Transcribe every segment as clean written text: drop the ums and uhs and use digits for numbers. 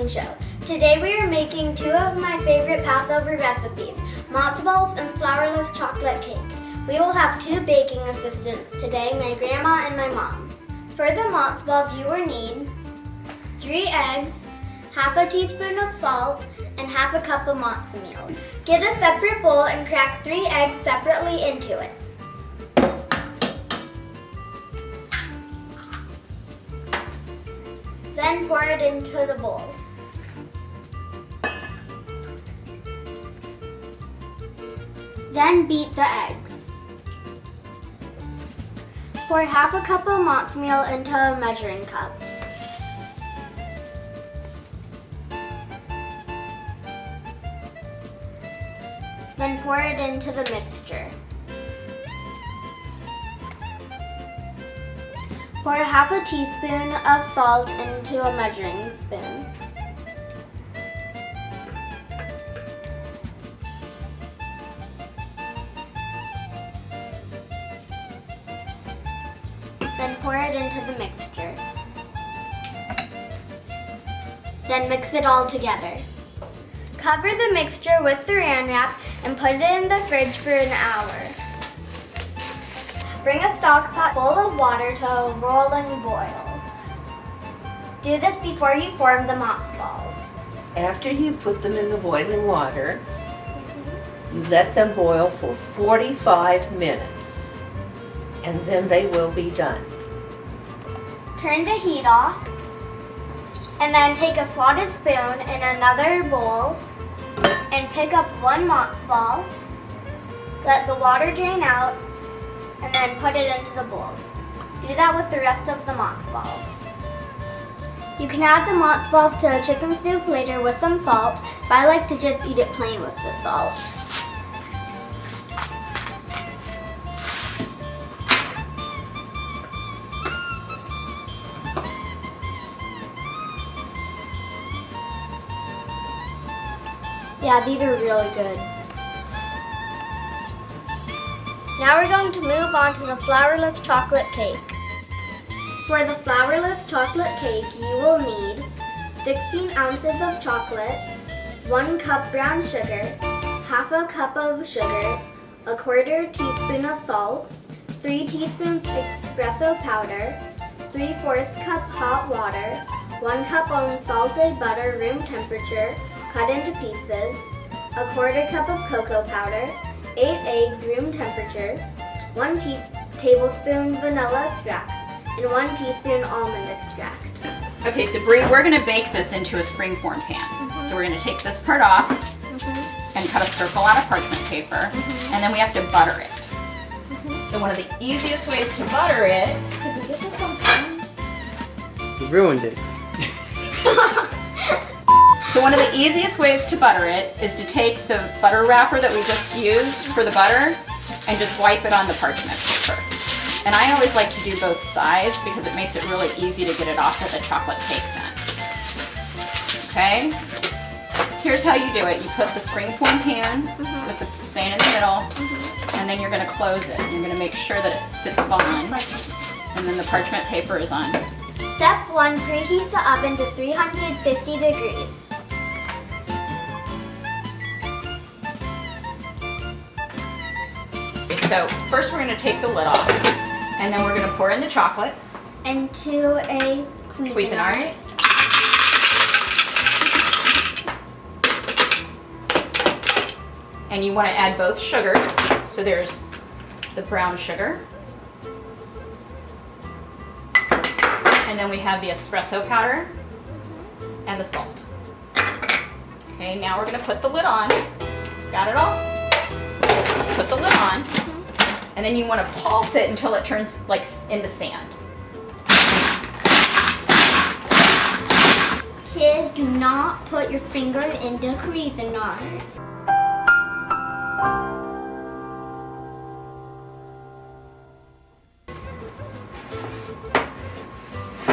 cooking show. Today we are making two of my favorite Passover recipes, matzo balls and flourless chocolate cake. We will have two baking assistants today, my grandma and my mom. For the matzo balls you will need 3 eggs, half a teaspoon of salt, and half a cup of matzo meal. Get a separate bowl and crack 3 eggs separately into it. Then pour it into the bowl. Then beat the eggs. Pour half a cup of matzo meal into a measuring cup. Then pour it into the mixture. Pour half a teaspoon of salt into a measuring spoon. Then pour it into the mixture. Then mix it all together. Cover the mixture with saran wrap and put it in the fridge for an hour. Bring a stock pot full of water to a rolling boil. Do this before you form the matzo balls. After you put them in the boiling water, you let them boil for 45 minutes, and then they will be done. Turn the heat off, and then take a slotted spoon in another bowl and pick up 1 matzo ball. Let the water drain out, and then put it into the bowl. Do that with the rest of the matzo balls. You can add the matzo balls to a chicken soup later with some salt, but I like to just eat it plain with the salt. Yeah, these are really good. Now we're going to move on to the flourless chocolate cake. For the flourless chocolate cake, you will need 16 ounces of chocolate, 1 cup brown sugar, half a cup of sugar, a 1/4 teaspoon of salt, 3 teaspoons espresso powder, 3/4 cup hot water, 1 cup unsalted butter room temperature, cut into pieces, a 1/4 cup of cocoa powder, 8 eggs room temperature, 1 tablespoon vanilla extract, and 1 teaspoon almond extract. Okay, so Bree, we're gonna bake this into a springform pan. So we're gonna take this part off and cut a circle out of parchment paper, and then we have to butter it. So one of the easiest ways to butter it. Could we get this on pan? You ruined it. So one of the easiest ways to butter it is to take the butter wrapper that we just used for the butter and just wipe it on the parchment paper. And I always like to do both sides because it makes it really easy to get it off of the chocolate cake then. Okay? Here's how you do it. You put the springform pan with the fan in the middle, and then you're going to close it. You're going to make sure that it fits on, and then the parchment paper is on. Step 1, preheat the oven to 350 degrees. So first we're going to take the lid off, and then we're going to pour in the chocolate Into a Cuisinart. And you want to add both sugars. So there's the brown sugar, and then we have the espresso powder and the salt. Okay, now we're going to put the lid on. Got it all? Put the lid on, and then you want to pulse it until it turns like into sand. Kids, do not put your finger in the Cuisinart.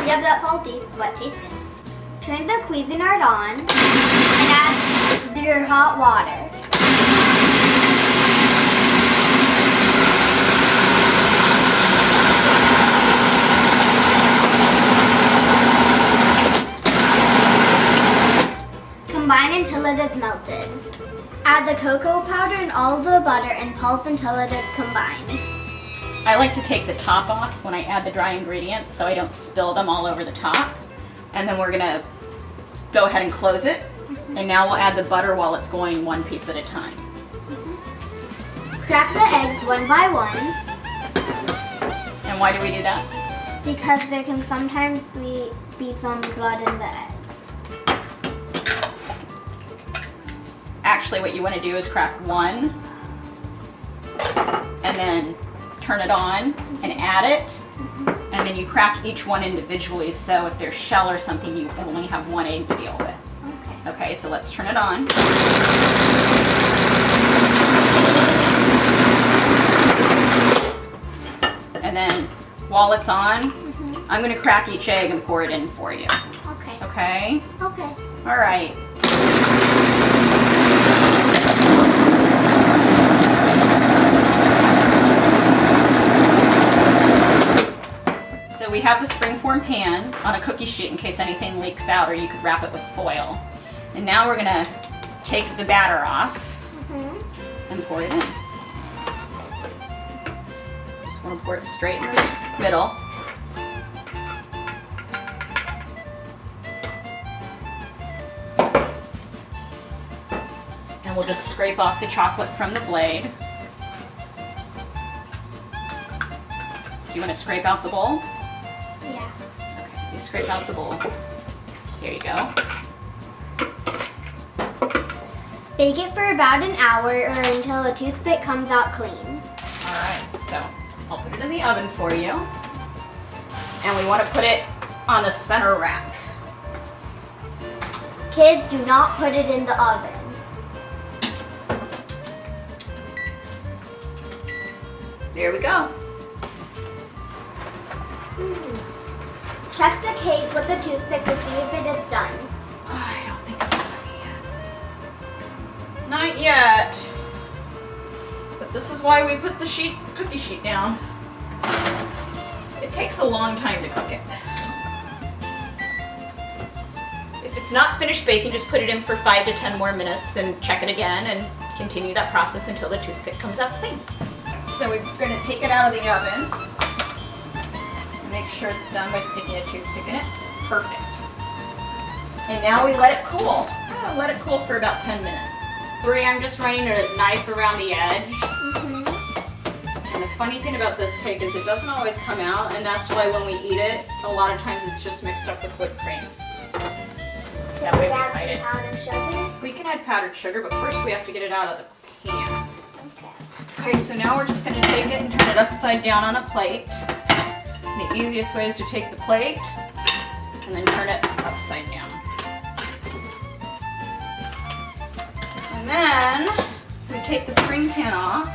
Yeah, that's salty, but tastes good. Turn the Cuisinart on and add your hot water. in all the butter and pulp until it is combined. I like to take the top off when I add the dry ingredients so I don't spill them all over the top. And then we're gonna go ahead and close it. And now we'll add the butter while it's going one piece at a time. Crack the eggs one by one And why do we do that? because there can sometimes be some blood in the egg. Actually, what you want to do is crack one and then turn it on and add it. And then you crack each one individually, so if there's shell or something, you only have one egg to deal with. Okay. Okay, so let's turn it on. And then while it's on, I'm going to crack each egg and pour it in for you. Okay. Okay? Okay. All right. So we have the springform pan on a cookie sheet in case anything leaks out, or you could wrap it with foil. And now we're gonna take the batter off and pour it in. Just wanna pour it straight in the middle. And we'll just scrape off the chocolate from the blade. Do you wanna scrape out the bowl? Yeah. Okay, you scrape out the bowl. There you go. Bake it for about an hour or until a toothpick comes out clean. Alright, so I'll put it in the oven for you. And we want to put it on the center rack. Kids, do not put it in the oven. There we go. Check the cake with a toothpick to see if it is done. I don't think I'm done yet. Not yet. But this is why we put the cookie sheet down. It takes a long time to cook it. If it's not finished baking, just put it in for 5 to 10 more minutes and check it again and continue that process until the toothpick comes out clean. So we're going to take it out of the oven. Make sure it's done by sticking a toothpick in it. Perfect. And now we let it cool. Let it cool for about 10 minutes. Bree, I'm just running a knife around the edge. And the funny thing about this cake is it doesn't always come out, and that's why when we eat it, a lot of times it's just mixed up with whipped cream. That way we hide it. Powdered sugar? We can add powdered sugar, but first we have to get it out of the pan. Okay. Okay, so now we're just going to take it and turn it upside down on a plate. The easiest way is to take the plate and then turn it upside down. And then we take the spring pan off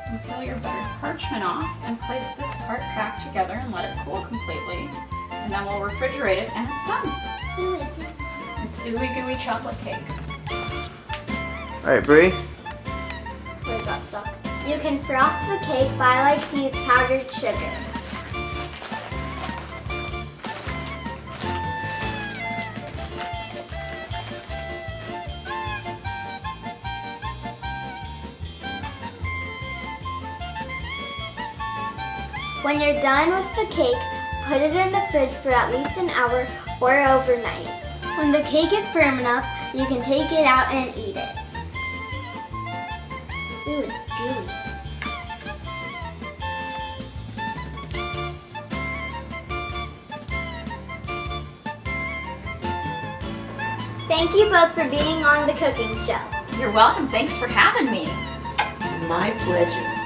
and peel your buttered parchment off and place this part back together and let it cool completely. And then we'll refrigerate it and it's done. It's ooey gooey chocolate cake. Alright, Bree. Where it got stuck. You can froth the cake, but I like to use powdered sugar. When you're done with the cake, put it in the fridge for at least an hour or overnight. When the cake is firm enough, you can take it out and eat it. Ooh, it's gooey. Thank you both for being on the cooking show. You're welcome. Thanks for having me. My pleasure.